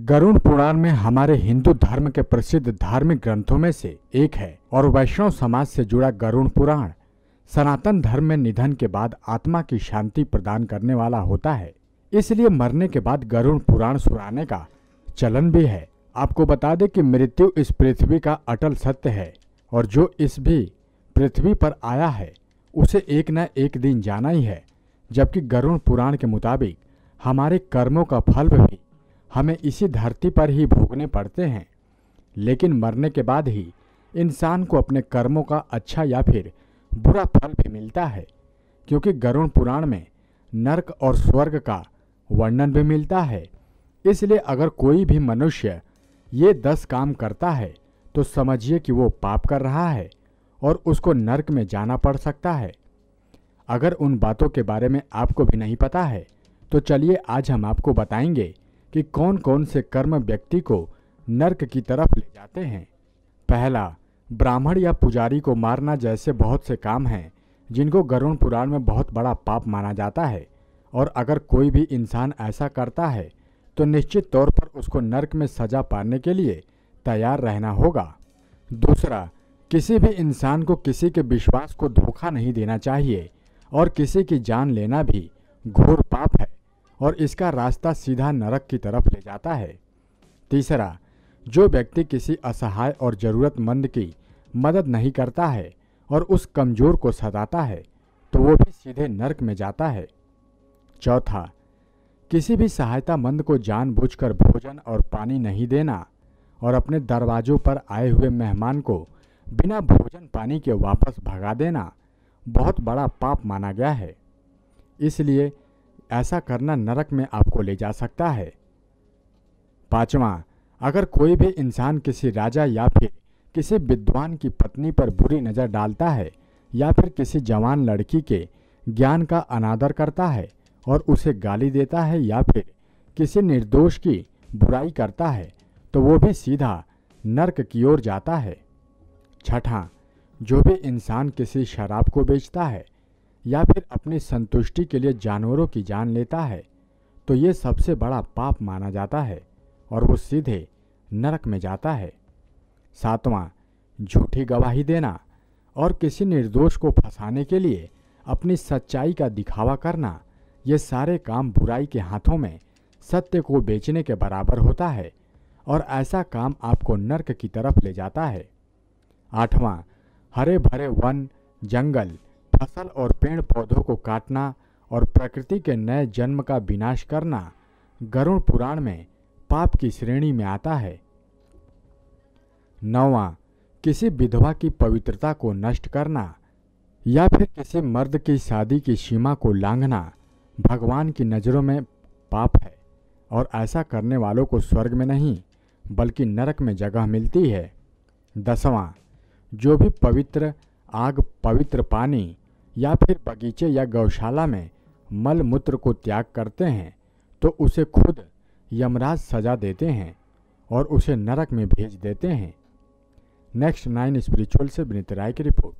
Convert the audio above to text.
गरुड़ पुराण में हमारे हिंदू धर्म के प्रसिद्ध धार्मिक ग्रंथों में से एक है और वैष्णव समाज से जुड़ा गरुड़ पुराण सनातन धर्म में निधन के बाद आत्मा की शांति प्रदान करने वाला होता है। इसलिए मरने के बाद गरुड़ पुराण सुनाने का चलन भी है। आपको बता दें कि मृत्यु इस पृथ्वी का अटल सत्य है और जो इस भी पृथ्वी पर आया है उसे एक न एक दिन जाना ही है। जबकि गरुड़ पुराण के मुताबिक हमारे कर्मों का फल भी हमें इसी धरती पर ही भोगने पड़ते हैं, लेकिन मरने के बाद ही इंसान को अपने कर्मों का अच्छा या फिर बुरा फल भी मिलता है, क्योंकि गरुड़ पुराण में नरक और स्वर्ग का वर्णन भी मिलता है। इसलिए अगर कोई भी मनुष्य ये 10 काम करता है तो समझिए कि वो पाप कर रहा है और उसको नरक में जाना पड़ सकता है। अगर उन बातों के बारे में आपको भी नहीं पता है तो चलिए आज हम आपको बताएंगे कि कौन कौन से कर्म व्यक्ति को नरक की तरफ ले जाते हैं। पहला, ब्राह्मण या पुजारी को मारना जैसे बहुत से काम हैं जिनको गरुड़ पुराण में बहुत बड़ा पाप माना जाता है, और अगर कोई भी इंसान ऐसा करता है तो निश्चित तौर पर उसको नरक में सजा पाने के लिए तैयार रहना होगा। दूसरा, किसी भी इंसान को किसी के विश्वास को धोखा नहीं देना चाहिए और किसी की जान लेना भी घोर पाप है और इसका रास्ता सीधा नरक की तरफ ले जाता है। तीसरा, जो व्यक्ति किसी असहाय और ज़रूरतमंद की मदद नहीं करता है और उस कमज़ोर को सताता है तो वो भी सीधे नरक में जाता है। चौथा, किसी भी सहायतामंद को जानबूझकर भोजन और पानी नहीं देना और अपने दरवाजों पर आए हुए मेहमान को बिना भोजन पानी के वापस भगा देना बहुत बड़ा पाप माना गया है। इसलिए ऐसा करना नरक में आपको ले जा सकता है। पांचवा, अगर कोई भी इंसान किसी राजा या फिर किसी विद्वान की पत्नी पर बुरी नज़र डालता है या फिर किसी जवान लड़की के ज्ञान का अनादर करता है और उसे गाली देता है या फिर किसी निर्दोष की बुराई करता है तो वो भी सीधा नरक की ओर जाता है। छठा, जो भी इंसान किसी शराब को बेचता है या फिर अपनी संतुष्टि के लिए जानवरों की जान लेता है तो ये सबसे बड़ा पाप माना जाता है और वो सीधे नरक में जाता है। सातवां, झूठी गवाही देना और किसी निर्दोष को फंसाने के लिए अपनी सच्चाई का दिखावा करना, ये सारे काम बुराई के हाथों में सत्य को बेचने के बराबर होता है और ऐसा काम आपको नरक की तरफ ले जाता है। आठवां, हरे भरे वन, जंगल, फसल और पेड़ पौधों को काटना और प्रकृति के नए जन्म का विनाश करना गरुड़ पुराण में पाप की श्रेणी में आता है। नौवां, किसी विधवा की पवित्रता को नष्ट करना या फिर किसी मर्द की शादी की सीमा को लांघना भगवान की नज़रों में पाप है और ऐसा करने वालों को स्वर्ग में नहीं बल्कि नरक में जगह मिलती है। 10वां, जो भी पवित्र आग, पवित्र पानी या फिर बगीचे या गौशाला में मल मूत्र को त्याग करते हैं तो उसे खुद यमराज सजा देते हैं और उसे नरक में भेज देते हैं। नेक्स्ट 9 स्पिरिचुअल से विनीत राय की रिपोर्ट।